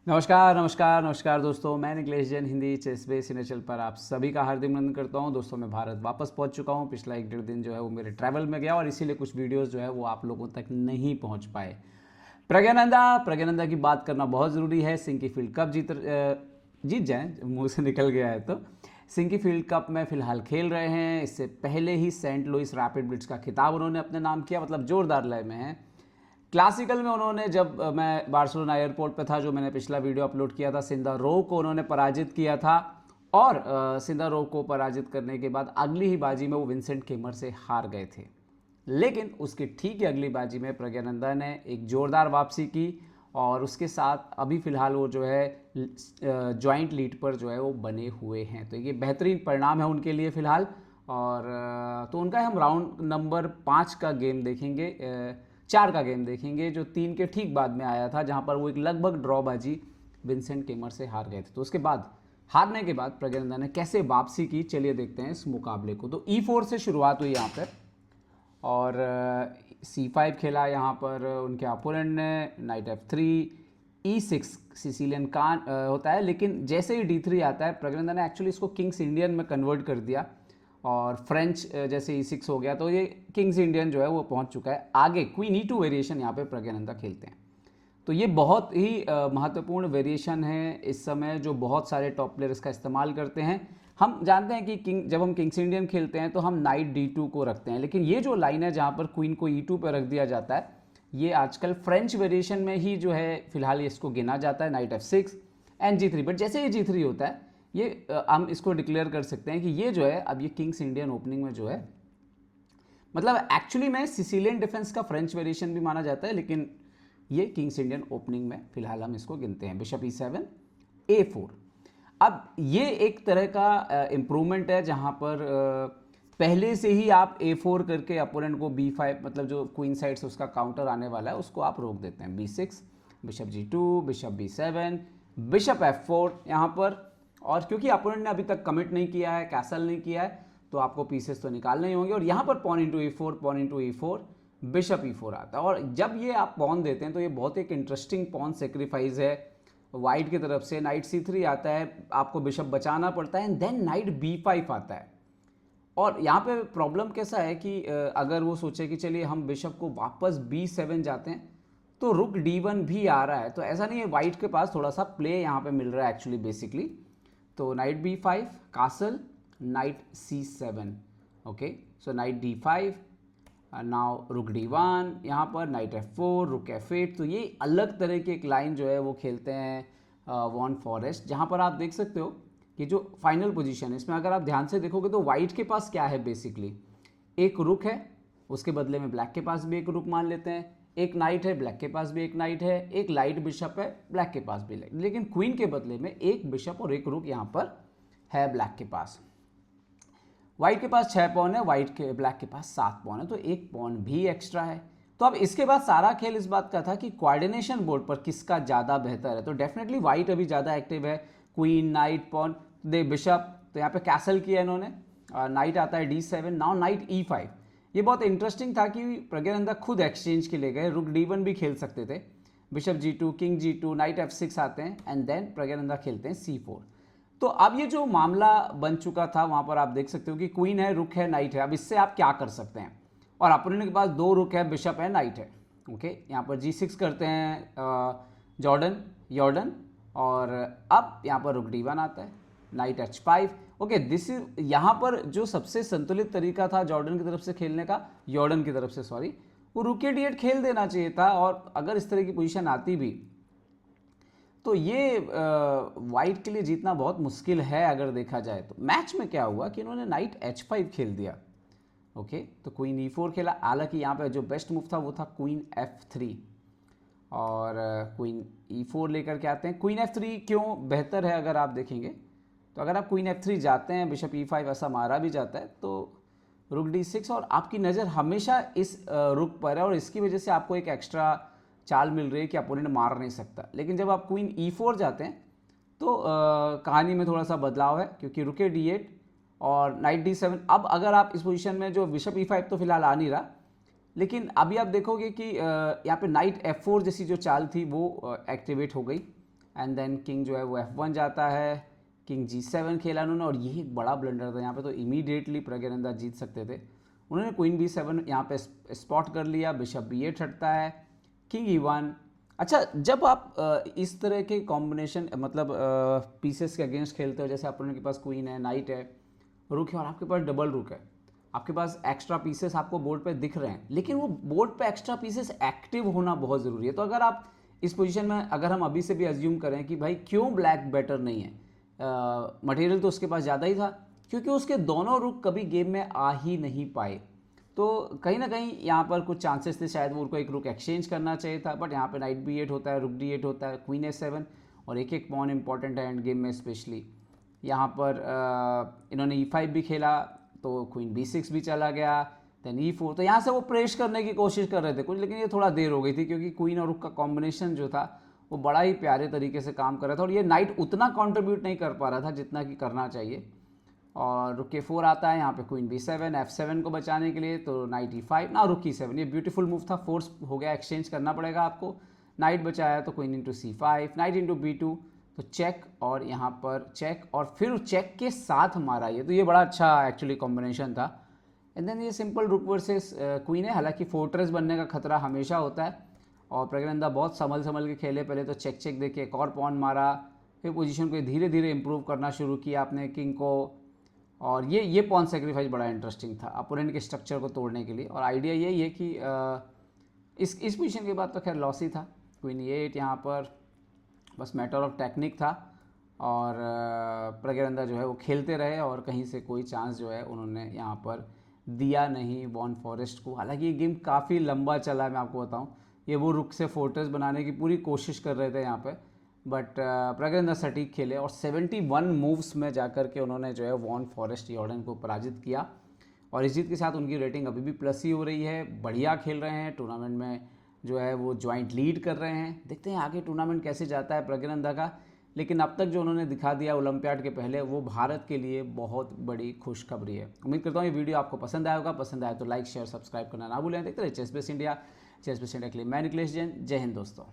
नमस्कार नमस्कार नमस्कार दोस्तों, मैं निखिलेश जैन हिंदी चेस बेस हिमाचल पर आप सभी का हार्दिक अभिनंदन करता हूं। दोस्तों मैं भारत वापस पहुंच चुका हूं। पिछला 1 डेढ़ दिन जो है वो मेरे ट्रैवल में गया और इसीलिए कुछ वीडियोस जो है वो आप लोगों तक नहीं पहुंच पाए। प्रज्ञानंदा की बात करना बहुत ज़रूरी है। सिंकी फील्ड कप जीत जाए, मुँह से निकल गया है तो। सिंकी फील्ड कप में फिलहाल खेल रहे हैं। इससे पहले ही सेंट लुइस रैपिड ब्लिट्ज का खिताब उन्होंने अपने नाम किया, मतलब जोरदार लय में है। क्लासिकल में उन्होंने, जब मैं बार्सिलोना एयरपोर्ट पे था, जो मैंने पिछला वीडियो अपलोड किया था, सिंदारोव को उन्होंने पराजित किया था। और सिंदारोव को पराजित करने के बाद अगली ही बाजी में वो विंसेंट केमर से हार गए थे। लेकिन उसकी ठीक ही अगली बाजी में प्रज्ञानंदा ने एक जोरदार वापसी की और उसके साथ अभी फ़िलहाल वो जो है जॉइंट लीड पर जो है वो बने हुए हैं। तो ये बेहतरीन परिणाम है उनके लिए फ़िलहाल। और तो उनका हम राउंड नंबर 5 का गेम देखेंगे, 4 का गेम देखेंगे, जो 3 के ठीक बाद में आया था, जहां पर वो एक लगभग ड्रॉ बाजी विंसेंट केमर से हार गए थे। तो उसके बाद हारने के बाद प्रज्ञानंदा ने कैसे वापसी की, चलिए देखते हैं इस मुकाबले को। तो E4 से शुरुआत हुई यहाँ पर और C5 खेला यहाँ पर उनके अपोनेंट ने, नाइट F3, E6 सिसिलियन कान होता है, लेकिन जैसे ही D3 आता है प्रज्ञानंदा ने एक्चुअली इसको किंग्स इंडियन में कन्वर्ट कर दिया और फ्रेंच जैसे E6 हो गया, तो ये किंग्स इंडियन जो है वो पहुंच चुका है आगे। क्वीन E2 वेरिएशन यहाँ पे प्रज्ञानंदा खेलते हैं। तो ये बहुत ही महत्वपूर्ण वेरिएशन है इस समय, जो बहुत सारे टॉप प्लेयर इसका इस्तेमाल करते हैं। हम जानते हैं कि जब हम किंग्स इंडियन खेलते हैं तो हम नाइट D2 को रखते हैं, लेकिन ये जो लाइन है जहाँ पर क्वीन को E2 पर रख दिया जाता है, ये आजकल फ्रेंच वेरिएशन में ही जो है फिलहाल इसको गिना जाता है, night F6 and G3। But जैसे ही G3 होता है, ये हम इसको डिक्लेयर कर सकते हैं कि ये जो है अब ये किंग्स इंडियन ओपनिंग में जो है, मतलब एक्चुअली में सिसिलियन डिफेंस का फ्रेंच वेरिएशन भी माना जाता है, लेकिन ये किंग्स इंडियन ओपनिंग में फिलहाल हम इसको गिनते हैं। Bishop E7 A4। अब ये एक तरह का इम्प्रूवमेंट है जहाँ पर पहले से ही आप A4 करके अपोनेंट को B5, मतलब जो क्वीन साइड से उसका काउंटर आने वाला है, उसको आप रोक देते हैं। B6, bishop G2, bishop B7, bishop F4 यहाँ पर। और क्योंकि अपोनेंट ने अभी तक कमिट नहीं किया है, कैसल नहीं किया है, तो आपको पीसेस तो निकालने ही होंगे। और यहाँ पर pawn into E4, pawn into E4, bishop E4 आता है। और जब ये आप पॉन देते हैं तो ये बहुत एक इंटरेस्टिंग पॉन सेक्रीफाइस है वाइट की तरफ से। नाइट C3 आता है, आपको बिशप बचाना पड़ता है, एंड देन नाइट B5 आता है। और यहाँ पे प्रॉब्लम कैसा है कि अगर वो सोचे कि चलिए हम बिशप को वापस B7 जाते हैं, तो रुक D1 भी आ रहा है। तो ऐसा नहीं है, वाइट के पास थोड़ा सा प्ले यहाँ पे मिल रहा है एक्चुअली बेसिकली। तो knight B5, castle, knight C7, okay. So knight D5, now rook D1, यहाँ पर नाइट F4, रुक F8। तो ये अलग तरह की एक लाइन जो है वो खेलते हैं वॉन फॉरेस्ट, जहाँ पर आप देख सकते हो कि जो फाइनल पोजीशन है इसमें अगर आप ध्यान से देखोगे तो वाइट के पास क्या है, बेसिकली एक रुक है, उसके बदले में ब्लैक के पास भी एक रुक मान लेते हैं, एक नाइट है, ब्लैक के पास भी एक नाइट है, एक लाइट बिशप है, ब्लैक के पास भी लाइट, लेकिन क्वीन के बदले में एक बिशप और एक रुक यहाँ पर है ब्लैक के पास। वाइट के पास 6 पॉन है, ब्लैक के पास 7 पॉन है, तो एक पॉन भी एक्स्ट्रा है। तो अब इसके बाद सारा खेल इस बात का था कि कोऑर्डिनेशन बोर्ड पर किसका ज़्यादा बेहतर है। तो डेफिनेटली वाइट अभी ज़्यादा एक्टिव है, क्वीन, नाइट, पॉन, दे बिशप। तो यहाँ पे कैसल किया इन्होंने, नाइट आता है D7, नाउ नाइट E5। ये बहुत इंटरेस्टिंग था कि प्रज्ञानंदा खुद एक्सचेंज के लिए गए, रुक D1 भी खेल सकते थे, bishop G2, king G2, night F6 आते हैं, एंड देन प्रज्ञानंदा खेलते हैं C4। तो अब ये जो मामला बन चुका था, वहाँ पर आप देख सकते हो कि क्वीन है, रुक है, नाइट है। अब इससे आप क्या कर सकते हैं, और अपोनेंट के पास 2 रुक है, बिशप है, नाइट है, ओके। यहाँ पर G6 करते हैं जॉर्डन, और अब यहाँ पर रुक D1 आता है, night H5, okay. This is यहाँ पर जो सबसे संतुलित तरीका था जॉर्डन की तरफ से सॉरी, वो रुक D8 खेल देना चाहिए था। और अगर इस तरह की पोजीशन आती भी तो ये वाइट के लिए जीतना बहुत मुश्किल है अगर देखा जाए तो। मैच में क्या हुआ कि इन्होंने नाइट H5 खेल दिया, ओके। तो क्वीन E4 खेला, हालांकि यहाँ पे जो बेस्ट मूव था वो था क्वीन F3, और क्वीन E4 लेकर के आते हैं। क्वीन F3 क्यों बेहतर है अगर आप देखेंगे तो, अगर आप क्वीन F3 जाते हैं, बिशप E5 ऐसा मारा भी जाता है, तो रुक D6, और आपकी नज़र हमेशा इस रुक पर है, और इसकी वजह से आपको एक एक्स्ट्रा चाल मिल रही है कि अपोनेंट मार नहीं सकता। लेकिन जब आप क्वीन E4 जाते हैं तो कहानी में थोड़ा सा बदलाव है, क्योंकि रुके D8 और नाइट D7। अब अगर आप इस पोजीशन में, जो बिशप E5 तो फिलहाल आ नहीं रहा, लेकिन अभी आप देखोगे कि यहाँ पे नाइट F4 जैसी जो चाल थी वो एक्टिवेट हो गई, एंड देन किंग जो है वो F1 जाता है, किंग G7 खेला उन्होंने, और ये एक बड़ा ब्लंडर था यहाँ पे, तो इमीडिएटली प्रज्ञानंदा जीत सकते थे। उन्होंने क्वीन B7 यहाँ पे स्पॉट कर लिया, बिशप B8 हटता है, किंग E1। अच्छा, जब आप इस तरह के कॉम्बिनेशन मतलब पीसेस के अगेंस्ट खेलते हो, जैसे अपोनेंट के पास क्वीन है, नाइट है, रुक है, और आपके पास डबल रुक है, आपके पास एक्स्ट्रा पीसेस आपको बोर्ड पे दिख रहे हैं, लेकिन वो बोर्ड पे एक्स्ट्रा पीसेस एक्टिव होना बहुत ज़रूरी है। तो अगर आप इस पोजीशन में, अगर हम अभी से भी अज्यूम करें कि भाई क्यों ब्लैक बेटर नहीं है, मटेरियल तो उसके पास ज़्यादा ही था, क्योंकि उसके दोनों रुक कभी गेम में आ ही नहीं पाए, तो कहीं ना कहीं यहाँ पर कुछ चांसेस थे शायद वो उनको एक रुक एक्सचेंज करना चाहिए था। बट यहाँ पे नाइट B8 होता है, रुक D8 होता है, क्वीन A7, और एक एक पॉन इंपॉर्टेंट है एंड गेम में स्पेशली। यहाँ पर इन्होंने E5 भी खेला, तो क्वीन B6 भी चला गया, देन E4। तो यहाँ से वो प्रेस करने की कोशिश कर रहे थे कुछ, लेकिन ये थोड़ा देर हो गई थी, क्योंकि क्वीन और रुक का कॉम्बिनेशन जो था वो बड़ा ही प्यारे तरीके से काम कर रहा था, और ये नाइट उतना कॉन्ट्रीब्यूट नहीं कर पा रहा था जितना कि करना चाहिए। और रुक K4 आता है, यहाँ पे क्वीन B7, F7 को बचाने के लिए, तो नाइट E5 ना, रुक E7, ये ब्यूटीफुल मूव था, फोर्स हो गया, एक्सचेंज करना पड़ेगा आपको। नाइट बचाया तो queen into C5, night into B2, तो चेक, और यहाँ पर चेक, और फिर चेक के साथ मारा ये, तो ये बड़ा अच्छा एक्चुअली कॉम्बिनेशन था। एंड देन ये सिंपल रुक वर्सेस क्वीन है, हालांकि फोर्ट्रेस बनने का खतरा हमेशा होता है, और प्रज्ञानंदा बहुत संभल के खेले, पहले तो चेक चेक देके एक और पॉन मारा, फिर पोजीशन को धीरे धीरे इंप्रूव करना शुरू किया आपने किंग को, और ये पॉन सेक्रीफाइस बड़ा इंटरेस्टिंग था अपोनेंट के स्ट्रक्चर को तोड़ने के लिए। और आइडिया यही है कि इस पोजीशन के बाद तो खैर लॉस ही था, क्वीन E8 यहाँ पर बस मैटर ऑफ टेक्निक था, और प्रज्ञानंदा जो है वो खेलते रहे, और कहीं से कोई चांस जो है उन्होंने यहाँ पर दिया नहीं वॉन फॉरेस्ट को। हालांकि ये गेम काफ़ी लंबा चला है, मैं आपको बताऊँ, ये वो रुक से फोर्ट्रेस बनाने की पूरी कोशिश कर रहे थे यहाँ पे, बट प्रज्ञानंदा सटीक खेले, और 71 मूव्स में जाकर के उन्होंने जो है वॉन फॉरेस्ट यॉर्डन को पराजित किया, और इस जीत के साथ उनकी रेटिंग अभी भी प्लस ही हो रही है, बढ़िया खेल रहे हैं, टूर्नामेंट में जो है वो ज्वाइंट लीड कर रहे हैं। देखते हैं आगे टूर्नामेंट कैसे जाता है प्रज्ञानंदा का, लेकिन अब तक जो उन्होंने दिखा दिया ओलंपियाड के पहले, वो भारत के लिए बहुत बड़ी खुशखबरी है। उम्मीद करता हूँ ये वीडियो आपको पसंद आया होगा, पसंद आया तो लाइक शेयर सब्सक्राइब करना ना भूलें। देखते रहे चेस बेस इंडिया के लिए मैं निखिलेश जैन, जय हिंद दोस्तों।